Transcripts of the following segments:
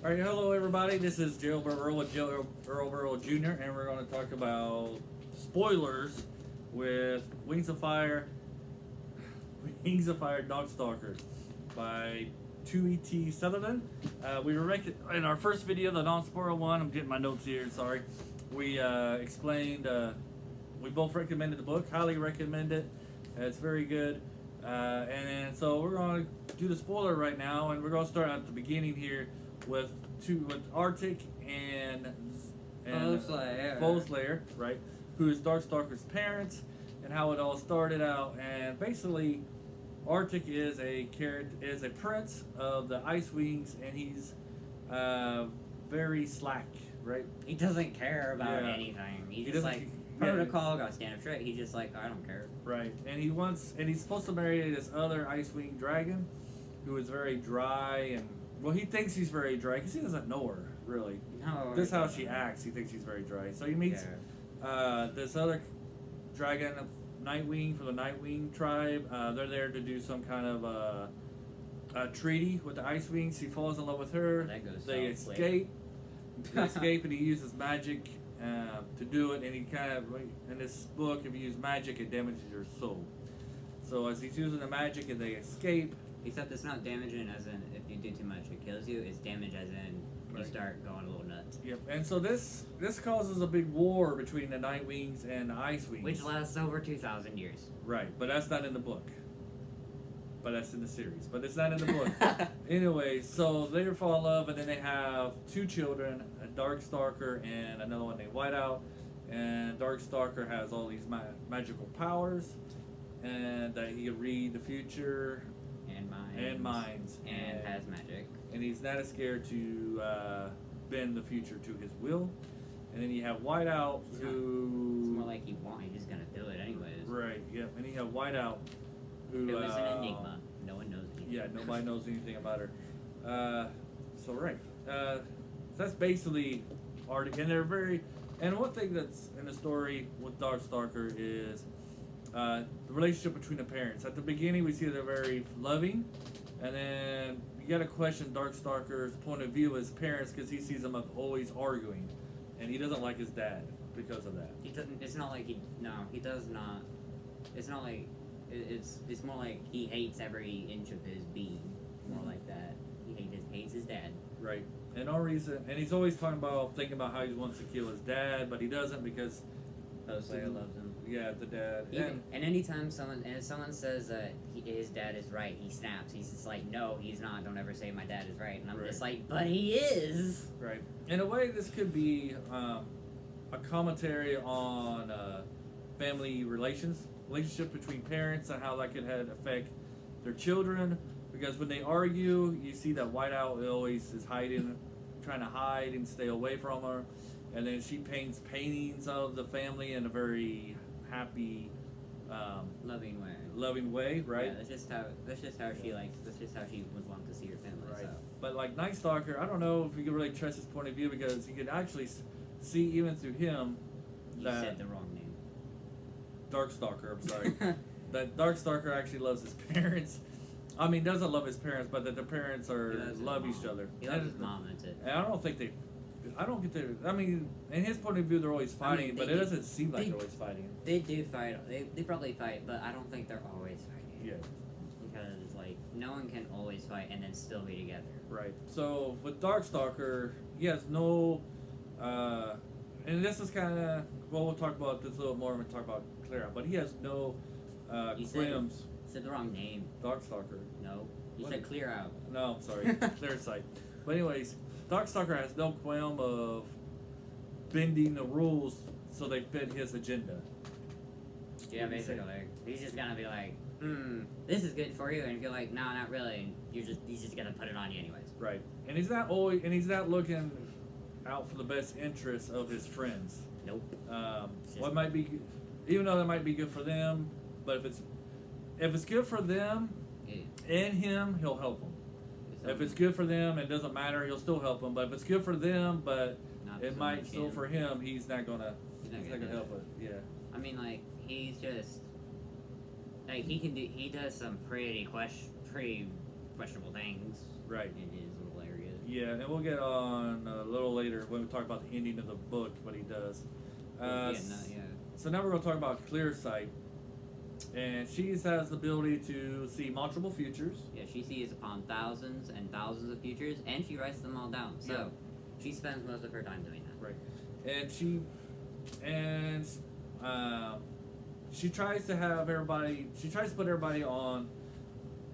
All right, hello everybody. This is Jailbird Earl with Earl Burrow Jr. and we're going to talk about spoilers with Wings of Fire Darkstalker by 2E.T. Sutherland. We were in our first video, the non-spoiler one. I'm getting my notes here. Sorry. We explained. We both recommended the book. Highly recommend it. It's very good. And so we're going to do the spoiler right now, and we're going to start at the beginning here with Arctic and Foe Slayer, right? Who is Darkstalker's parents, and how it all started out. And basically, Arctic is a prince of the Ice Wings, and he's very slack, right? He doesn't care about anything. He just like protocol, gotta stand up straight. He's just like, I don't care. Right. And he's supposed to marry this other Ice Wing dragon, who is very dry and. Well, he thinks he's very dry because he doesn't know her, really. No. This is how she acts. He thinks she's very dry. So he meets this other dragon, Nightwing, from the Nightwing tribe. They're there to do some kind of a treaty with the Ice Wings. He falls in love with her. They escape. And he uses magic to do it. And he kind of, in this book, if you use magic, it damages your soul. So as he's using the magic and they escape. Except it's not damaging as in if you do too much it kills you. It's damage as in you start going a little nuts. Yep. And so this causes a big war between the Night Wings and the Ice Wings. Which lasts over 2,000 years. Right. But that's not in the book. But that's in the series. But it's not in the book. Anyway, so they fall in love, and then they have two children, a Darkstalker and another one named Whiteout. And Darkstalker has all these magical powers, and he can read the future. And minds. And has magic. And he's not as scared to bend the future to his will. And then you have Whiteout, who... It's more like he's just going to do it anyways. Right, yep. And you have Whiteout, who... It was an enigma. No one knows anything. Yeah, nobody knows anything about her. So that's basically Arctic. And they're very... And one thing that's in the story with Darkstalker is... the relationship between the parents. At the beginning, we see they're very loving, and then you got to question Darkstalker's point of view as parents because he sees them always arguing, and he doesn't like his dad because of that. He doesn't. It's not like he. No, he does not. It's not like. It's more like he hates every inch of his being. More like that. He hates his dad. Right. And no reason. And he's always thinking about how he wants to kill his dad, but he doesn't because. Slayer loves him. Yeah, the dad. And anytime someone says that his dad is right, he snaps. He's just like, no, he's not. Don't ever say my dad is right. And I'm just like, but he is. Right. In a way, this could be a commentary on family relationship between parents and how that could affect their children. Because when they argue, you see that Whiteout always is hiding, trying to hide and stay away from her. And then she paints paintings of the family in a very happy, loving way, right? Yeah, that's just how she likes. That's just how she would want to see her family. Right. So. But like Nightstalker, I don't know if you can really trust his point of view because you can actually see even through him. You said the wrong name. Darkstalker. I'm sorry. That Darkstalker actually loves his parents. I mean, doesn't love his parents, but that the parents love each other. He loves his mom. That's it. And I don't think I don't get the. I mean, in his point of view, they're always fighting, but it doesn't seem like they're always fighting. They do fight. They probably fight, but I don't think they're always fighting. Yeah. Because like no one can always fight and then still be together. Right. So with Darkstalker, he has no. And this is kind of we'll talk about this a little more when we talk about Clear Out, but he has no quims. You said the wrong name. Darkstalker. No. You said Clear Out. No, I'm sorry. Clear Sight. But anyways. Darkstalker has no qualm of bending the rules so they fit his agenda. Yeah, basically. He's just gonna be like, this is good for you, and if you're like, no, not really, he's just gonna put it on you anyways. Right. And he's not looking out for the best interests of his friends. Nope. What might be, even though that might be good for them, but if it's good for them and him, he'll help them. If it's good for them, it doesn't matter. He'll still help them. But if it's good for them, but it might still for him, he's not gonna help it. Yeah. I mean, like he's just like he does some pretty questionable things. Right. In his little areas. Yeah, and we'll get on a little later when we talk about the ending of the book, what he does. Yeah. So now we're going to talk about clear sight. And she has the ability to see multiple futures. Yeah, she sees upon thousands and thousands of futures, and she writes them all down. So Yeah. she spends most of her time doing that. Right. And she tries to have everybody. She tries to put everybody on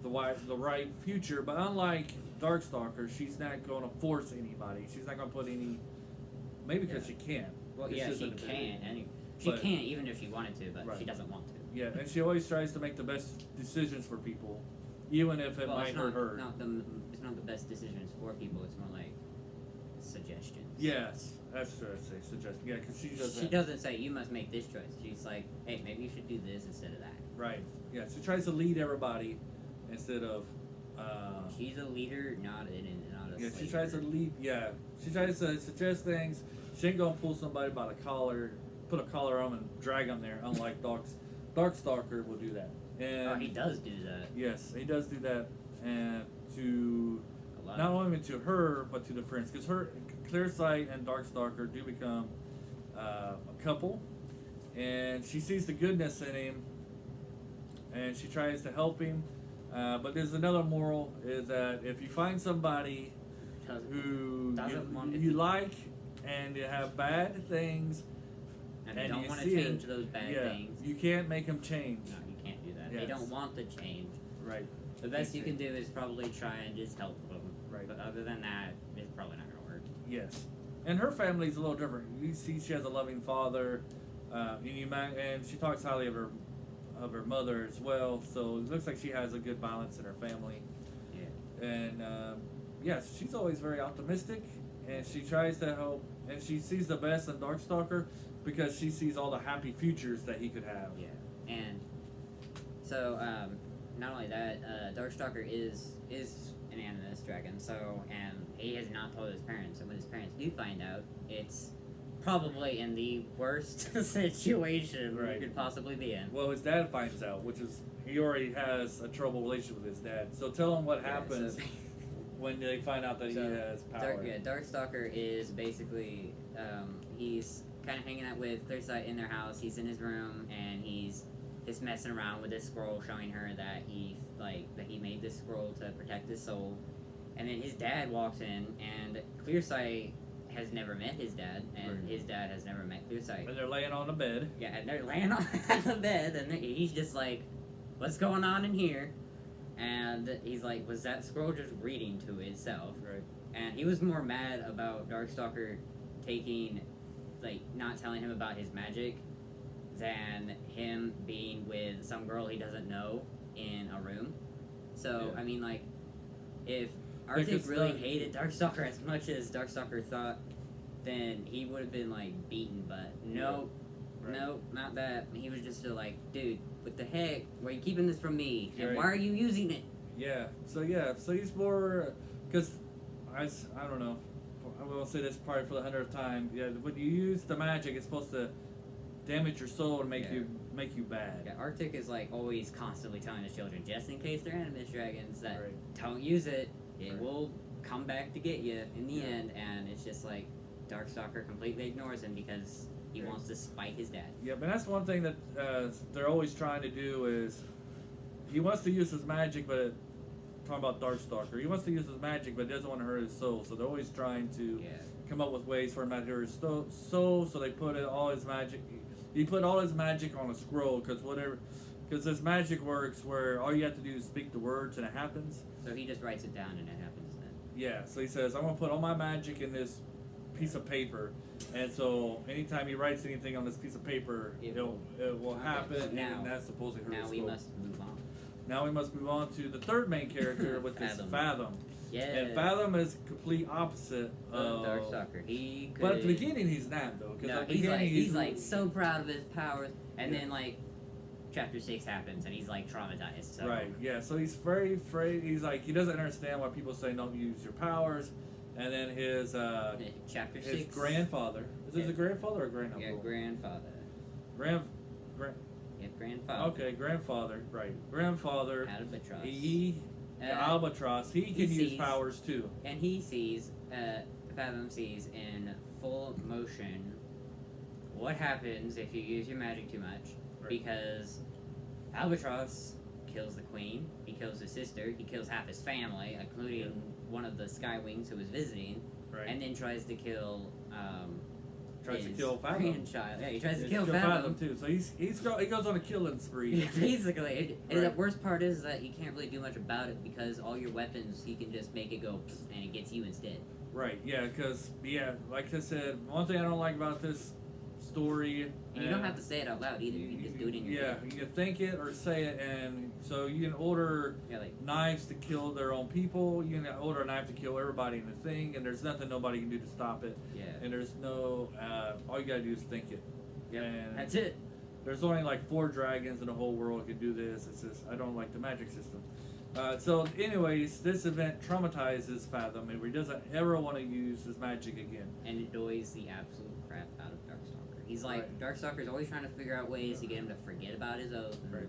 the right future, but unlike Darkstalker, she's not going to force anybody. She's not going to put any. Maybe because she can't. Well, This yeah, she isn't a can. video. She But- can't even if she wanted to, but Right. she doesn't want to. Yeah, and she always tries to make the best decisions for people, even if it might it's hurt her. It's not the best decisions for people. It's more like suggestions. Yes, that's what I say. Suggest. Yeah, because she doesn't. She doesn't say you must make this choice. She's like, hey, maybe you should do this instead of that. Right. Yeah, she tries to lead everybody instead of. She's a leader, not a Yeah, she slaver. tries to lead. Yeah, she tries to suggest things. She ain't gonna pull somebody by the collar, put a collar on, and drag them there. Unlike Darkstalker will do that. And Oh, he does do that. yes, he does do that, and to A lot. not only to her but to the friends, because her Clearsight and Darkstalker do become a couple, and she sees the goodness in him, and she tries to help him. But there's another moral: is that if you find somebody who Doesn't want you like and you have bad things, and they don't you want to see change it, those bad yeah, things. you can't make them change. No, you can't do that. They Yes. don't want to change. Right. The best you can do is probably try and just help them. Right. But other than that, it's probably not going to work. Yes, and her family's a little different. You see, she has a loving father, and she talks highly of her mother as well. So it looks like she has a good balance in her family. Yeah. And yes, she's always very optimistic, and she tries to help. And she sees the best in Darkstalker because she sees all the happy futures that he could have. Yeah. And so, not only that, Darkstalker is an animus dragon. So, and he has not told his parents. And when his parents do find out, it's probably in the worst situation Right. you could possibly be in. Well, his dad finds out, which is he already has a troubled relationship with his dad. So tell him what Yeah, happens so- when they find out that So, he has power. Darkstalker is basically he's kind of hanging out with Clearsight in their house. He's in his room and he's just messing around with this scroll, showing her that he made this scroll to protect his soul. And then his dad walks in, and Clearsight has never met his dad, and Right. his dad has never met Clearsight. And they're laying on the bed. Yeah, and they're laying on the bed, and he's just like, "What's going on in here?" And he's like, "Was that scroll just reading to itself?" Right. And he was more mad about Darkstalker not telling him about his magic than him being with some girl he doesn't know in a room. So, Yeah. I mean, like, if Arctic Because really the- hated Darkstalker as much as Darkstalker thought, then he would have been, like, beaten. But no, Right. no, not that. He was just still like, dude, what the heck? Why are you keeping this from me? And Right. why are you using it? Yeah. So he's more because I don't know. I will say this probably for the 100th time. Yeah, when you use the magic, it's supposed to damage your soul and make Yeah. you bad. Yeah, Arctic is like always constantly telling his children, just in case they're animus dragons, that Right. don't use it. It Right. will come back to get you in the Yeah. end. And it's just like Darkstalker completely ignores him because he Right. wants to spite his dad. Yeah, but that's one thing that they're always trying to do is he wants to use his magic, but talking about Darkstalker, he wants to use his magic, but doesn't want to hurt his soul. So they're always trying to Yeah. come up with ways for him not to hurt his soul. So they put all his magic. He put all his magic on a scroll because this magic works where all you have to do is speak the words and it happens. So he just writes it down and it happens then. Yeah, so he says, I'm going to put all my magic in this piece of paper. And so anytime he writes anything on this piece of paper, It it will okay, happen, now- and that's supposedly hurt Now his we soul. must move on. Now we must move on to the third main character, which is Fathom. Fathom. Yeah. And Fathom is complete opposite of... Darkstalker. He could. But at the beginning, he's not, though. 'cause No, at the he's like beginning, he's like so proud of his powers, and Yeah. then like chapter 6 happens, and he's like traumatized. So Right, yeah, so he's very afraid. He's like, he doesn't understand why people say don't use your powers. And then his chapter his 6. grandfather. Is this Yeah. a grandfather or a granduncle? Yeah, grandfather. Grand, Yeah, grandfather. okay, grandfather, right. Grandfather. Albatross. He The Albatross, he can use powers too. And he sees, Fathom sees in full motion what happens if you use your magic too much. Right. Because Albatross kills the queen, he kills his sister, he kills half his family, including one of the Skywings who was visiting, and then tries to kill, tries to kill Fathom. Grandchild. Yeah, he tries to kill Fathom too. So he goes on a killing spree. Basically, and the worst part is that he can't really do much about it because all your weapons, he can just make it go and it gets you instead. Right. Yeah. Because like I said, one thing I don't like about this story. And you don't have to say it out loud either. You can just do it in your head. You can think it or say it, and so you can order knives to kill their own people. You can order a knife to kill everybody in the thing, and there's nothing nobody can do to stop it. Yeah. And there's no. All you gotta do is think it. Yeah. That's it. There's only like 4 dragons in the whole world that can do this. It's just I don't like the magic system. So, anyways, this event traumatizes Fathom, and he doesn't ever want to use his magic again. And it annoys the absolute crap out of Darkstalker. He's like, Darkstalker's always trying to figure out ways to get him to forget about his oath. Right.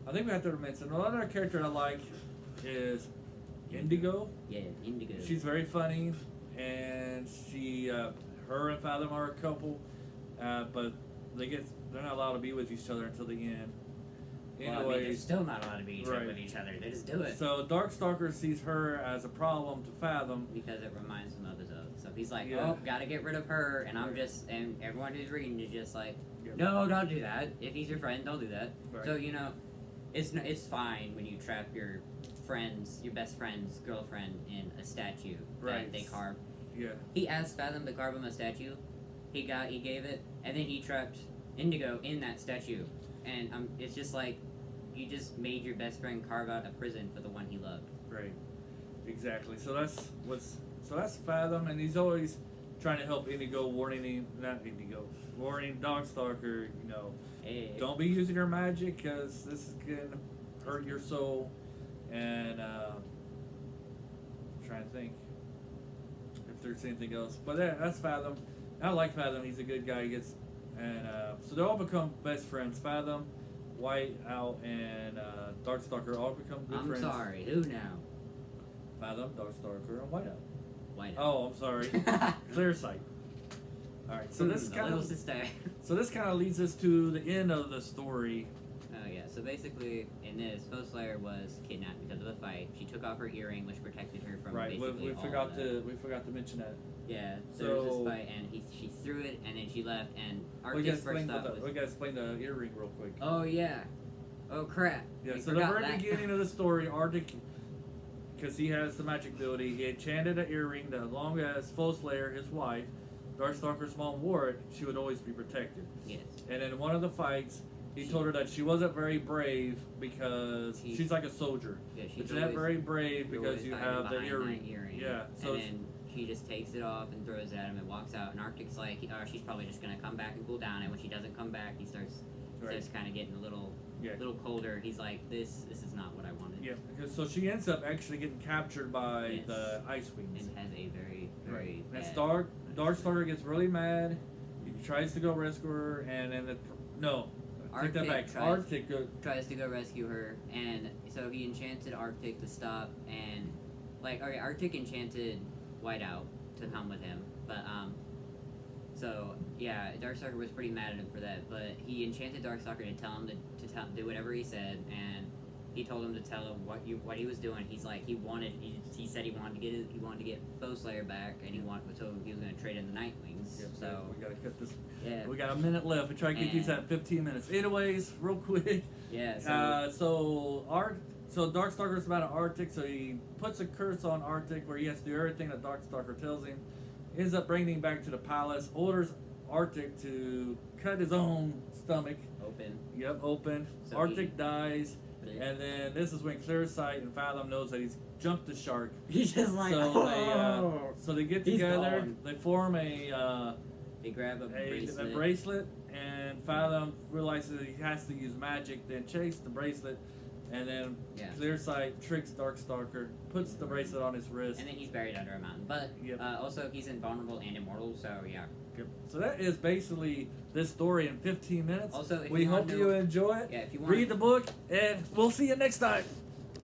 I think we have to mention another character I like is Indigo. Yeah, Indigo. She's very funny, and she, her and Fathom are a couple, but they're not allowed to be with each other until the end. Well, they're still not allowed to be with each other. They just do it. So Darkstalker sees her as a problem to Fathom because it reminds him of his oath. So he's like, "Oh, gotta get rid of her," and and everyone who's reading is just like, "No, don't do that. If he's your friend, don't do that." Right. So it's fine when you trap your best friend's girlfriend in a statue that they carve. Yeah. He asked Fathom to carve him a statue. He gave it, and then he trapped Indigo in that statue. And it's just like you just made your best friend carve out a prison for the one he loved. Right. Exactly. So that's Fathom, and he's always trying to help Indigo, warning Darkstalker. Don't be using your magic because this is gonna hurt your soul. And I'm trying to think if there's anything else, but that's Fathom. I like Fathom. He's a good guy. So they all become best friends. Fathom, Whiteout, and Darkstalker all become good friends. I'm sorry, who now? Fathom, Darkstalker, and Whiteout. Whiteout. Oh, I'm sorry. Clearsight. All right. So this kind of leads us to the end of the story. Oh yeah. So basically, in this, Foeslayer was kidnapped because of a fight. She took off her earring, which protected her from basically we forgot to mention that. Yeah, so there was this fight, and she threw it, and then she left, and Arctic's first thought was... We gotta explain the earring real quick. Oh, yeah. Oh, crap. Yeah, so the very beginning of the story, Arctic, because he has the magic ability, he enchanted an earring that as long as Foeslayer, his wife, Darkstalker's mom, wore it, she would always be protected. Yes. And in one of the fights, he told her that she wasn't very brave because she's like a soldier. Yeah, she's not very brave because you have the earring. Yeah. So and then she just takes it off and throws it at him and walks out. And Arctic's like, she's probably just gonna come back and cool down. And when she doesn't come back, he starts kind of getting a little colder. He's like, this is not what I wanted. Yeah. Because so she ends up actually getting captured by the Ice Wings. And has a very bad... And Darkstalker gets really mad. He tries to go rescue her, and then Arctic tries to go rescue her, and so he enchanted Arctic to stop, and Arctic enchanted Whiteout to come with him, but so yeah, Darkstalker was pretty mad at him for that, but he enchanted Darkstalker to tell him to do whatever he said, and he told him to tell him what he was doing. He's like he said he wanted to get Foeslayer back, and so he was going to trade in the Nightwings. Yep, so we gotta cut this. Yeah, we got a minute left. We try to get these at 15 minutes. Anyways, real quick. Yeah. So Darkstalker's about an Arctic, so he puts a curse on Arctic where he has to do everything that Darkstalker tells him. Ends up bringing him back to the palace. Orders Arctic to cut his own stomach. Open. Yep, open. So Arctic dies. And then this is when Clearsight and Fathom knows that he's jumped the shark. He's just like, so they get together. They form a. They grab a bracelet, and Fathom realizes that he has to use magic. Then chase the bracelet, and then Clearsight tricks Darkstalker, puts the bracelet on his wrist, and then he's buried under a mountain. But also he's invulnerable and immortal. So yeah. Yep. So that is basically this story in 15 minutes. Also, we hope you enjoy it. Yeah, if you want, read the book, and we'll see you next time.